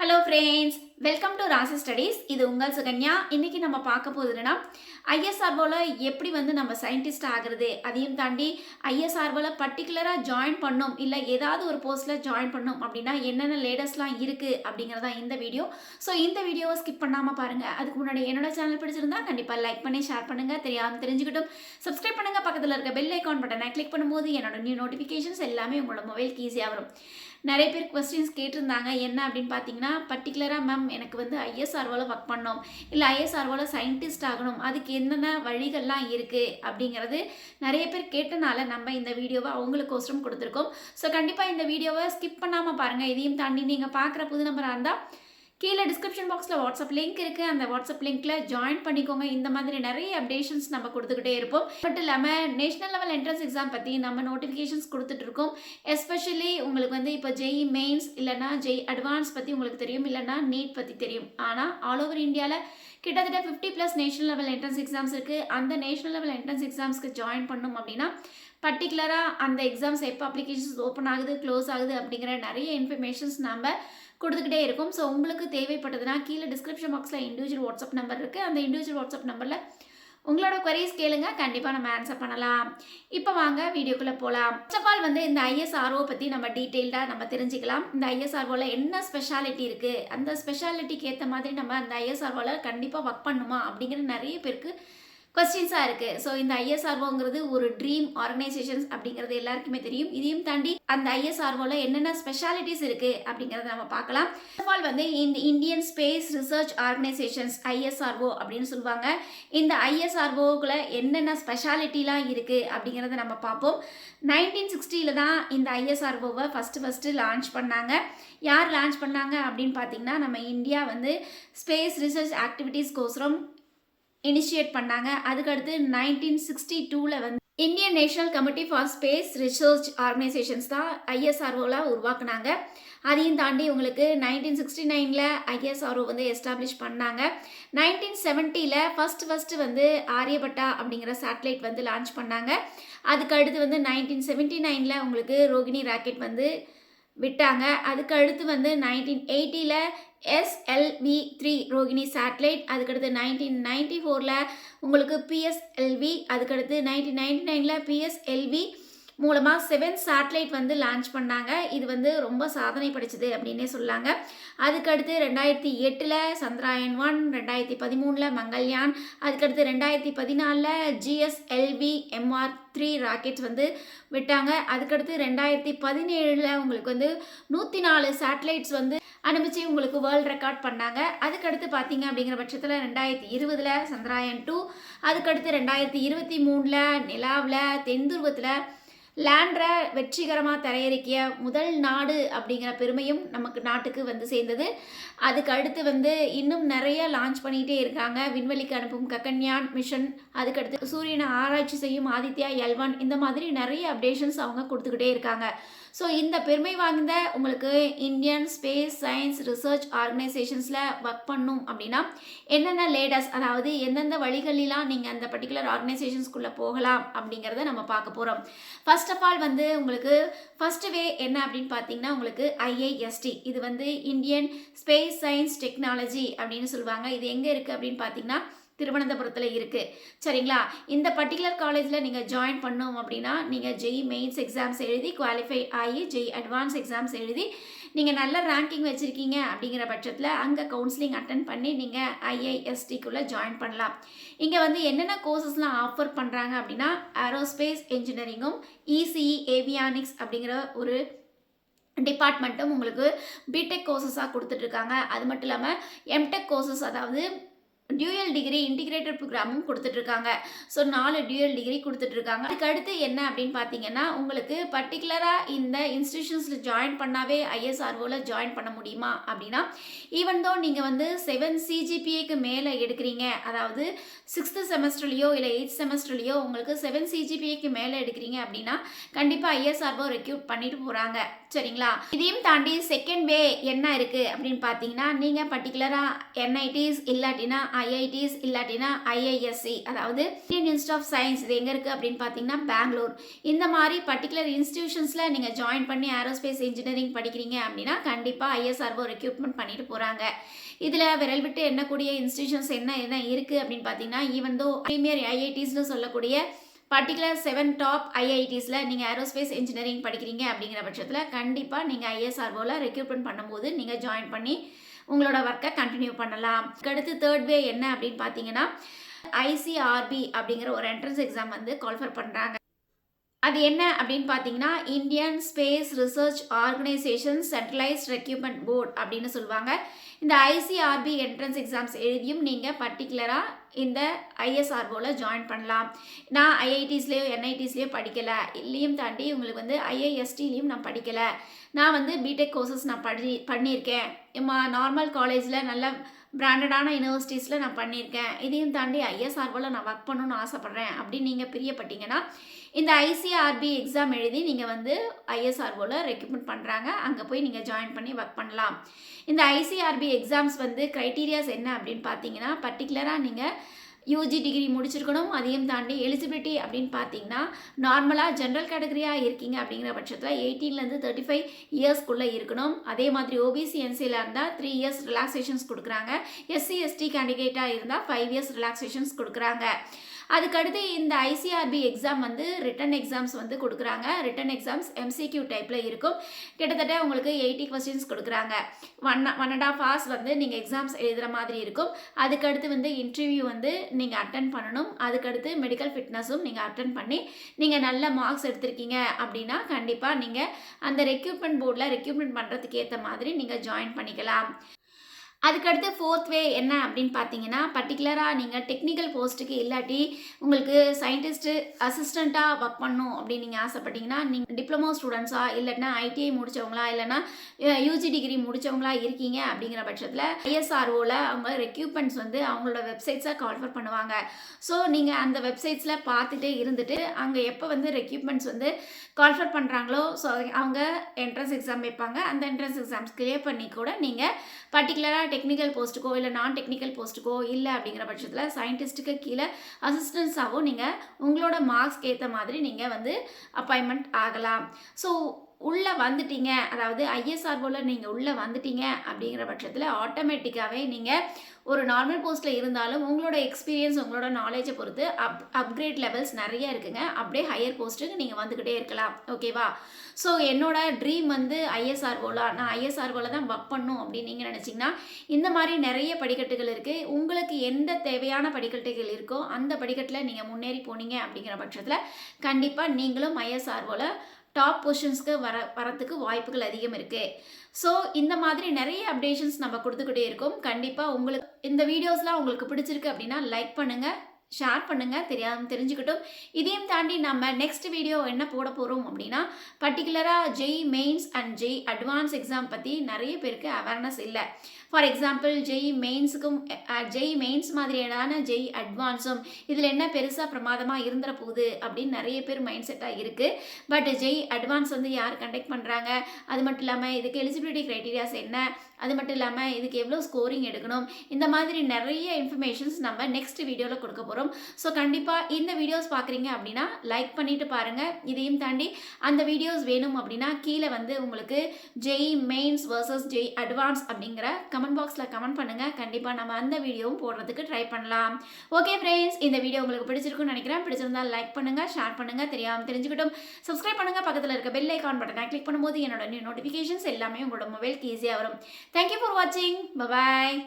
Hello friends, welcome to ராசி studies. இது உங்கள் சுகன்யா. இன்னைக்கு நம்ம பார்க்க போகுதுன்னா ஐஎஸ்ஆர்ஓவில் எப்படி நம்ம சயின்டிஸ்ட் ஆகிறது, அதையும் தாண்டி ஐஎஸ்ஆர்ஓவில் பர்டிகுலராக ஜாயின் பண்ணோம் இல்லை ஏதாவது ஒரு போஸ்ட்டில் ஜாயின் பண்ணோம் அப்படின்னா என்னென்ன லேட்டஸ்ட்லாம் இருக்குது அப்படிங்கிறதா இந்த வீடியோ. ஸோ இந்த வீடியோவை ஸ்கிப் பண்ணாமல் பாருங்கள். அதுக்கு முன்னாடி என்னோட சேனல் பிடிச்சிருந்தா கண்டிப்பாக லைக் பண்ணி ஷேர் பண்ணுங்கள். தெரிஞ்சுக்கிட்டும் சப்ஸ்கிரைப் பண்ணுங்கள். பக்கத்தில் இருக்க பெல் ஐக்கான் பட்டனை கிளிக் பண்ணும்போது என்னோட நியூ நோட்டிஃபிகேஷன்ஸ் எல்லாமே உங்களோட மொபைலுக்கு ஈஸியாக வரும். நிறைய பேர் கொஸ்டின்ஸ் கேட்டிருந்தாங்க. என்ன அப்படின்னு பார்த்தீங்கன்னா, பர்டிகுலராக மேம் எனக்கு ஐஎஸ்ஆர்ஓவில் ஒர்க் பண்ணோம் இல்லை ஐஎஸ்ஆர்ஓவில் சயின்டிஸ்ட் ஆகணும், அதுக்கு என்னென்ன வழிகள்லாம் இருக்குது அப்படிங்கிறது நிறைய பேர் கேட்டனால நம்ம இந்த வீடியோவை அவங்களுக்கோசரம் கொடுத்துருக்கோம். ஸோ கண்டிப்பாக இந்த வீடியோவை ஸ்கிப் பண்ணாமல் பாருங்கள். இதையும் தாண்டி நீங்கள் பார்க்குற புது நம்பராக இருந்தால் கீழே டிஸ்கிரிப்ஷன் பாக்ஸில் வாட்ஸ்அப் லிங்க் இருக்குது. அந்த வாட்ஸ்அப் லிங்க்கில் ஜாயின் பண்ணிக்கோங்க. இந்த மாதிரி நிறைய அப்டேஷன்ஸ் நம்ம கொடுத்துக்கிட்டே இருப்போம். மட்டும் இல்லாமல் நேஷனல் லெவல் என்ட்ரன்ஸ் எக்ஸாம் பற்றி நம்ம நோட்டிஃபிகேஷன்ஸ் கொடுத்துட்ருக்கோம். எஸ்பெஷலி உங்களுக்கு இப்போ ஜெய் மெயின்ஸ் இல்லைனா ஜெய் அட்வான்ஸ் பற்றி உங்களுக்கு தெரியும், இல்லைனா நீட் பற்றி தெரியும். ஆனால் ஆல் ஓவர் இந்தியாவில் கிட்டத்தட்ட 50+ நேஷனல் லெவல் என்ட்ரன்ஸ் எக்ஸாம்ஸ் இருக்குது. அந்த நேஷனல் லெவல் என்ட்ரன்ஸ் எக்ஸாம்ஸ்க்கு ஜாயின் பண்ணணும் அப்படின்னா பர்டிகுலராக அந்த எக்ஸாம்ஸ் எப்போ அப்ளிகேஷன்ஸ் ஓப்பன் ஆகுது, க்ளோஸ் ஆகுது அப்படிங்கிற நிறைய இன்ஃபர்மேஷன்ஸ் நம்ம கொடுத்துக்கிட்டே இருக்கும். ஸோ உங்களுக்கு தேவைப்பட்டதுன்னா கீழே டிஸ்கிரிப்ஷன் பாக்ஸில் இண்டிவிஜுவல் வாட்ஸ்அப் நம்பர் இருக்குது. அந்த இண்டிவிஜுவல் வாட்ஸ்அப் நம்பரில் உங்களோட குவரிஸ் கேளுங்க, கண்டிப்பாக நம்ம ஆன்சர் பண்ணலாம். இப்போ வாங்க வீடியோக்குள்ளே போகலாம். ஃபர்ஸ்ட் ஆஃப் ஆல் இந்த ஐஎஸ்ஆர்ஓ பற்றி நம்ம டீட்டெயில்டாக நம்ம தெரிஞ்சுக்கலாம். இந்த ஐஎஸ்ஆர்ஓவில் என்ன ஸ்பெஷாலிட்டி இருக்குது, அந்த ஸ்பெஷாலிட்டிக்கு ஏற்ற மாதிரி நம்ம அந்த ஐஎஸ்ஆர்ஓவில் கண்டிப்பாக ஒர்க் பண்ணுமா அப்படிங்கிற நிறைய பேருக்கு கொஸ்டின்ஸாக இருக்குது. ஸோ இந்த ஐஎஸ்ஆர்ஓங்கிறது ஒரு ட்ரீம் ஆர்கனைசேஷன்ஸ் அப்படிங்கிறது எல்லாருக்குமே தெரியும். இதையும் தாண்டி அந்த ஐஎஸ்ஆர்ஓவில் என்னென்ன ஸ்பெஷாலிட்டிஸ் இருக்குது அப்படிங்கிறத நம்ம பார்க்கலாம். ஃபர்ஸ்ட் ஆஃப் ஆல் இந்த Indian space research organisations ISRO அப்படின்னு சொல்லுவாங்க. இந்த ஐஎஸ்ஆர்ஓக்குள்ள என்னென்ன ஸ்பெஷாலிட்டிலாம் இருக்குது அப்படிங்கிறத நம்ம பார்ப்போம். 1960 தான் இந்த ஐஎஸ்ஆர்ஓவை ஃபஸ்ட்டு லான்ச் பண்ணாங்க. யார் லான்ச் பண்ணாங்க அப்படின்னு பார்த்தீங்கன்னா, நம்ம இந்தியா ஸ்பேஸ் ரிசர்ச் ஆக்டிவிட்டீஸ்க்கோசரம் இனிஷியேட் பண்ணாங்க. அதுக்கடுத்து 1962 Indian national committee for space research organisations தான் ஐஎஸ்ஆர்ஓவில் உருவாக்குனாங்க. அதையும் தாண்டி 1969 ஐஎஸ்ஆர்ஓ எஸ்டாப்ளிஷ் பண்ணாங்க. 1970 ஃபஸ்ட்டு ஆரியபட்டா அப்படிங்கிற சேட்டலைட் லான்ச் பண்ணாங்க. அதுக்கடுத்து 1979 ரோகிணி ராக்கெட் விட்டாங்க. அதுக்கு அடுத்து 1980 SLV-3 ரோகிணி சேட்டலைட். அதுக்கடுத்து 1994 PSLV. அதுக்கடுத்து 1999 PSLV மூலமாக 7 சேட்டலைட் லான்ச் பண்ணாங்க. இது ரொம்ப சாதனை படைச்சது அப்படின்னே சொல்லாங்க. அதுக்கடுத்து 2008 சந்திராயன் 1, 2013 மங்கள்யான், அதுக்கடுத்து 2014 GSLV MR3 ராக்கெட்ஸ் விட்டாங்க. அதுக்கடுத்து 2017 104 சேட்டலைட்ஸ் அனுப்பிச்சு வேர்ல்ட் ரெக்கார்ட் பண்ணாங்க. அதுக்கடுத்து பார்த்தீங்க அப்படிங்கிற பட்சத்தில் 2020 சந்திராயன் 2, அதுக்கடுத்து 2023 நிலாவில் தென்துருவத்தில் லேண்டரை வெற்றிகரமாக தரையிறக்கிய முதல் நாடு அப்படிங்கிற பெருமையும் நமக்கு நாட்டுக்கு சேர்ந்தது. அதுக்கு அடுத்து இன்னும் நிறைய லான்ச் பண்ணிகிட்டே இருக்காங்க. விண்வெளிக்கு அனுப்பும் ககன்யான் மிஷன், அதுக்கடுத்து சூரியனை ஆராய்ச்சி செய்யும் ஆதித்யா L1, இந்த மாதிரி நிறைய அப்டேஷன்ஸ் அவங்க கொடுத்துக்கிட்டே இருக்காங்க. ஸோ இந்த பெருமை வாய்ந்த இந்தியன் ஸ்பேஸ் சயின்ஸ் ரிசர்ச் ஆர்கனைசேஷன்ஸில் ஒர்க் பண்ணும் அப்படின்னா என்னென்ன லேட்டஸ்ட், அதாவது எந்தெந்த வழிகளெலாம் நீங்கள் அந்த பர்டிகுலர் ஆர்கனைசேஷன்ஸ்குள்ளே போகலாம் அப்படிங்கிறத நம்ம பார்க்க போகிறோம். ஃபர்ஸ்ட் ஆஃப் ஆல் ஃபர்ஸ்ட் வே என்ன அப்படின்னு பார்த்தீங்கன்னா IIST. இது இந்தியன் ஸ்பேஸ் சயின்ஸ் டெக்னாலஜி அப்படின்னு சொல்லுவாங்க. இது எங்கே இருக்குது அப்படின்னு பார்த்தீங்கன்னா திருவனந்தபுரத்தில் இருக்குது. சரிங்களா? இந்த பர்டிகுலர் காலேஜில் நீங்கள் ஜாயின் பண்ணோம் அப்படின்னா நீங்கள் ஜெய் மெயின்ஸ் எக்ஸாம்ஸ் எழுதி குவாலிஃபை ஆகி ஜெய் அட்வான்ஸ் எக்ஸாம்ஸ் எழுதி நீங்கள் நல்ல ரேங்கிங் வச்சுருக்கீங்க அப்படிங்கிற பட்சத்தில் அங்கே கவுன்சிலிங் அட்டன் பண்ணி நீங்கள் IISTக்குள்ளே ஜாயின் பண்ணலாம். இங்கே என்னென்ன கோர்சஸ்லாம் ஆஃபர் பண்ணுறாங்க அப்படின்னா ஏரோஸ்பேஸ் இன்ஜினியரிங்கும் ECE ஏவியானிக்ஸ் அப்படிங்கிற ஒரு டிபார்ட்மெண்ட்டும் பிடெக் கோர்சஸாக கொடுத்துட்ருக்காங்க. அது மட்டும் இல்லாமல் எம்டெக் கோர்சஸ், அதாவது டியூயல் டிகிரி இன்டிகிரேட்டட் ப்ரோக்ராமும் கொடுத்துட்ருக்காங்க. ஸோ 4 டியூயல் டிகிரி கொடுத்துட்ருக்காங்க. அதுக்கு அடுத்து என்ன அப்படின்னு பார்த்தீங்கன்னா, பர்டிகுலராக இந்த இன்ஸ்டிடியூஷன்ஸில் ஜாயின் பண்ணாவே ஐஎஸ்ஆர்ஓவில் ஜாயின் பண்ண முடியுமா அப்படின்னா, ஈவன் தோ நீங்கள் 7 CGPAக்கு மேலே எடுக்கிறீங்க, அதாவது 6th செமஸ்டர்லையோ இல்லை 8th செமஸ்டர்லையோ 7 CGPAக்கு மேலே எடுக்கிறீங்க அப்படின்னா கண்டிப்பாக ஐஎஸ்ஆர்ஓ ரெக்யூட் பண்ணிட்டு போகிறாங்க. சரிங்களா? இதையும் தாண்டி செகண்ட் வே என்ன இருக்கு அப்படின்னு பார்த்தீங்கன்னா, நீங்க பர்ட்டிகுலரா என்ஐடிஸ் இல்லாட்டினா ஐஐடிஸ் இல்லாட்டினா ஐஐஎஸ்சி, அதாவது இந்தியன் இன்ஸ்டிடியூட் ஆஃப் சயின்ஸ், இது எங்க இருக்கு அப்படின்னு பார்த்தீங்கன்னா பெங்களூர். இந்த மாதிரி பர்ட்டிகுலர் இன்ஸ்டிடியூஷன்ஸ்ல நீங்க ஜாயின் பண்ணி ஏரோஸ்பேஸ் இன்ஜினியரிங் படிக்கிறீங்க அப்படின்னா கண்டிப்பா ஐஎஸ்ஆர்ஓ ரெக்ரூட்மெண்ட் பண்ணிட்டு போறாங்க. இதுல விரல் விட்டு எண்ணக்கூடிய இன்ஸ்டிடியூஷன்ஸ் என்ன என்ன இருக்கு அப்படின்னு பார்த்தீங்கன்னா, ஈவன் தோ பிரீமியர் ஐஐடிஸ்னு சொல்லக்கூடிய பர்டிகுலர் 7 டாப் ஐஐடிஸில் நீங்கள் ஏரோஸ்பேஸ் இன்ஜினியரிங் படிக்கிறீங்க அப்படிங்கிற பட்சத்தில் கண்டிப்பாக நீங்கள் ஐஎஸ்ஆர்ஓவில் ரெக்ரூட்மெண்ட் பண்ணும்போது நீங்கள் ஜாயின் பண்ணி உங்களோட ஒர்க்கை கண்டினியூ பண்ணலாம். அடுத்து தேர்ட் வே என்ன அப்படின்னு பார்த்தீங்கன்னா, ஐசிஆர்பி அப்படிங்கிற ஒரு என்ட்ரன்ஸ் எக்ஸாம் வந்து குவாலிஃபை பண்ணுறாங்க. அது என்ன அப்படின்னு பார்த்தீங்கன்னா, Indian space research organisation centralised recruitment board அப்படின்னு சொல்லுவாங்க. இந்த ஐசிஆர்பி என்ட்ரன்ஸ் எக்ஸாம்ஸ் எழுதியும் நீங்கள் பர்டிகுலராக இந்த ஐஎஸ்ஆர்ஓவில் ஜாயின் பண்ணலாம். நான் ஐஐடிஸ்லேயோ என்ஐடிஸ்லேயோ படிக்கலை, இல்லையும் தாண்டி உங்களுக்கு வந்து ஐஐஎஸ்டிலையும் நான் படிக்கலை, நான் வந்து பிடெக் கோர்சஸ் நான் பண்ணியிருக்கேன், நார்மல் காலேஜில் நல்ல பிராண்டடான யூனிவர்சிட்டிஸில் நான் பண்ணியிருக்கேன், இதையும் தாண்டி ஐஎஸ்ஆர்ஓவில் நான் ஒர்க் பண்ணணும்னு ஆசைப்பட்றேன் அப்படின்னு நீங்கள் பிரியப்பட்டீங்கன்னா இந்த ஐசிஆர்பி எக்ஸாம் எழுதி நீங்கள் வந்து ஐஎஸ்ஆர்ஓவில் ரெக்ரூட்மெண்ட் பண்ணுறாங்க, அங்கே போய் நீங்கள் ஜாயின் பண்ணி ஒர்க் பண்ணலாம். இந்த ஐசிஆர்பி எக்ஸாம்ஸ் வந்து க்ரைட்டீரியாஸ் என்ன அப்படின்னு பார்த்தீங்கன்னா, பர்டிகுலராக நீங்கள் யூஜி டிகிரி முடிச்சிருக்கணும். அதையும் தாண்டி எலிஜிபிலிட்டி அப்படின்னு பார்த்தீங்கன்னா, நார்மலாக ஜென்ரல் கேட்டகரியாக இருக்கீங்க அப்படிங்கிற பட்சத்தில் 18லேருந்து 35 இயர்ஸ்க்குள்ளே இருக்கணும். அதே மாதிரி ஓபிசி என்சியில் இருந்தால் 3 இயர்ஸ் ரிலாக்ஸேஷன்ஸ் கொடுக்குறாங்க. எஸ்சி எஸ்டி கேண்டிடேட்டாக இருந்தால் 5 இயர்ஸ் ரிலாக்ஸேஷன்ஸ் கொடுக்குறாங்க. அதுக்கடுத்து இந்த ஐசிஆர்பி எக்ஸாம் வந்து ரிட்டன் எக்ஸாம்ஸ் வந்து கொடுக்குறாங்க. ரிட்டன் எக்ஸாம்ஸ் எம்சிக்யூ டைப்பில் இருக்கும். கிட்டத்தட்ட உங்களுக்கு 80 கொஸ்டின்ஸ் கொடுக்குறாங்க. 1.5 hours வந்து நீங்கள் எக்ஸாம்ஸ் எழுதுகிற மாதிரி இருக்கும். அதுக்கடுத்து வந்து இன்டர்வியூ வந்து நீங்கள் அட்டன் பண்ணணும். அதுக்கடுத்து மெடிக்கல் ஃபிட்னஸும் நீங்கள் அட்டன் பண்ணி நீங்கள் நல்ல மார்க்ஸ் எடுத்திருக்கீங்க அப்படின்னா கண்டிப்பாக நீங்கள் அந்த ரெக்ரூட்மெண்ட் போர்டில் ரெக்ரூட்மெண்ட் பண்ணுறதுக்கு ஏற்ற மாதிரி நீங்கள் ஜாயின் பண்ணிக்கலாம். அதுக்கடுத்து ஃபோர்த் வே என்ன அப்படின்னு பார்த்தீங்கன்னா, பர்டிகுலராக நீங்கள் டெக்னிக்கல் போஸ்ட்டுக்கு இல்லாட்டி உங்களுக்கு சயின்டிஸ்ட்டு அசிஸ்டண்ட்டாக ஒர்க் பண்ணணும் அப்படின்னு நீங்கள் ஆசைப்பட்டீங்கன்னா, நீங்கள் டிப்ளமோ ஸ்டூடெண்ட்ஸாக இல்லைன்னா ஐடிஐ முடித்தவங்களா இல்லைனா யூஜி டிகிரி முடித்தவங்களா இருக்கீங்க அப்படிங்கிற பட்சத்தில் ஐஎஸ்ஆர்ஓவில் அவங்க ரெக்ரூட்மெண்ட்ஸ் வந்து அவங்களோட வெப்சைட்ஸை கால்ஃபர் பண்ணுவாங்க. ஸோ நீங்கள் அந்த வெப்சைட்ஸில் பார்த்துட்டே இருந்துட்டு அங்கே எப்போ வந்து ரெக்ரூட்மெண்ட்ஸ் வந்து கால்ஃபர் பண்ணுறாங்களோ ஸோ அவங்க என்ட்ரன்ஸ் எக்ஸாம் வைப்பாங்க. அந்த என்ட்ரன்ஸ் எக்ஸாம்ஸ் கிளியர் பண்ணி கூட நீங்கள் பர்டிகுலராக டெக்னிக்கல் போஸ்ட்டுக்கோ இல்லை நான் டெக்னிக்கல் போஸ்ட்டுக்கோ இல்லை அப்படிங்கிற பட்சத்தில் சயின்டிஸ்ட்டுக்கு கீழே அசிஸ்டன்ஸாகவோ நீங்கள் உங்களோட மார்க்ஸ்க்கு ஏற்ற மாதிரி நீங்கள் வந்து அப்பாயின்மெண்ட் ஆகலாம். ஸோ உள்ளே வந்துட்டீங்க, அதாவது ஐஎஸ்ஆர்ஓவில் நீங்கள் உள்ளே வந்துட்டீங்க அப்படிங்கிற பட்சத்தில் ஆட்டோமேட்டிக்காகவே நீங்கள் ஒரு நார்மல் போஸ்ட்டில் இருந்தாலும் உங்களோட எக்ஸ்பீரியன்ஸ் உங்களோட நாலேஜை பொறுத்து அப்கிரேட் லெவல்ஸ் நிறைய இருக்குங்க. அப்படியே ஹையர் போஸ்ட்டுக்கு நீங்கள் வந்துக்கிட்டே இருக்கலாம். ஓகேவா? ஸோ என்னோட ட்ரீம் வந்து ஐஎஸ்ஆர்ஓவில், நான் ஐஎஸ்ஆர்ஓவில் தான் ஒர்க் பண்ணணும் அப்படின்னு நீங்கள் நினச்சிங்கன்னா இந்த மாதிரி நிறைய படிக்கட்டுகள் இருக்குது. உங்களுக்கு எந்த தேவையான படிக்கட்டுகள் இருக்கோ அந்த படிக்கட்டில் நீங்கள் முன்னேறி போனீங்க அப்படிங்கிற பட்சத்தில் கண்டிப்பாக நீங்களும் ஐஎஸ்ஆர்ஓவில் டாப் பொசிஷன்ஸ்க்கு வரத்துக்கு வாய்ப்புகள் அதிகம் இருக்குது. ஸோ இந்த மாதிரி நிறைய அப்டேஷன்ஸ் நம்ம கொடுத்துக்கிட்டே இருக்கோம். கண்டிப்பாக உங்களுக்கு இந்த வீடியோஸ்லாம் உங்களுக்கு பிடிச்சிருக்கு அப்படின்னா லைக் பண்ணுங்கள், ஷேர் பண்ணுங்கள், தெரிஞ்சுக்கிட்டும். இதையும் தாண்டி நம்ம நெக்ஸ்ட் வீடியோ என்ன போட போகிறோம் அப்படின்னா, பர்டிகுலராக JEE Mains and JEE advance exam பற்றி நிறைய பேருக்கு அவேர்னஸ் இல்லை. ஃபார் எக்ஸாம்பிள் ஜெய் மெயின்ஸுக்கும் ஜெய் மெயின்ஸ் மாதிரியான ஜெய் அட்வான்ஸும் இதில் என்ன பெருசாக பிரமாதமாக இருந்துற போகுது அப்படின்னு நிறைய பேர் மைண்ட் செட்டாக இருக்குது. பட் ஜெய் அட்வான்ஸ் வந்து யார் கண்டக்ட் பண்ணுறாங்க, அது மட்டும் இல்லாமல் இதுக்கு எலிஜிபிலிட்டி க்ரைட்டீரியாஸ் என்ன, அது மட்டும் இல்லாமல் இதுக்கு எவ்வளோ ஸ்கோரிங் எடுக்கணும், இந்த மாதிரி நிறைய இன்ஃபர்மேஷன்ஸ் நம்ம நெக்ஸ்ட் வீடியோவில் கொடுக்க போகிறோம். ஸோ கண்டிப்பாக இந்த வீடியோஸ் பார்க்குறீங்க அப்படின்னா லைக் பண்ணிவிட்டு பாருங்கள். இதையும் தாண்டி அந்த வீடியோஸ் வேணும் அப்படின்னா கீழே வந்து உங்களுக்கு JEE mains versus Jai advance அப்படிங்கிற கமெண்ட் பாக்ஸில் கமெண்ட் பண்ணுங்கள். கண்டிப்பாக நம்ம அந்த வீடியோவும் போடுறதுக்கு ட்ரை பண்ணலாம். ஓகே ஃப்ரெண்ட்ஸ், இந்த வீடியோ உங்களுக்கு பிடிச்சிருக்குன்னு நினைக்கிறேன். பிடிச்சிருந்தால் லைக் பண்ணுங்கள், ஷேர் பண்ணுங்கள், தெரிஞ்சுக்கிட்டும் சப்ஸ்கிரைப் பண்ணுங்கள். பக்கத்தில் இருக்க பெல் ஐகான் பட்டனை கிளிக் பண்ணும்போது என்னோட நியூ நோட்டிஃபிகேஷன்ஸ் எல்லாமே உங்களோட மொபைலுக்கு ஈஸியாக வரும். Thank you for watching. Bye bye.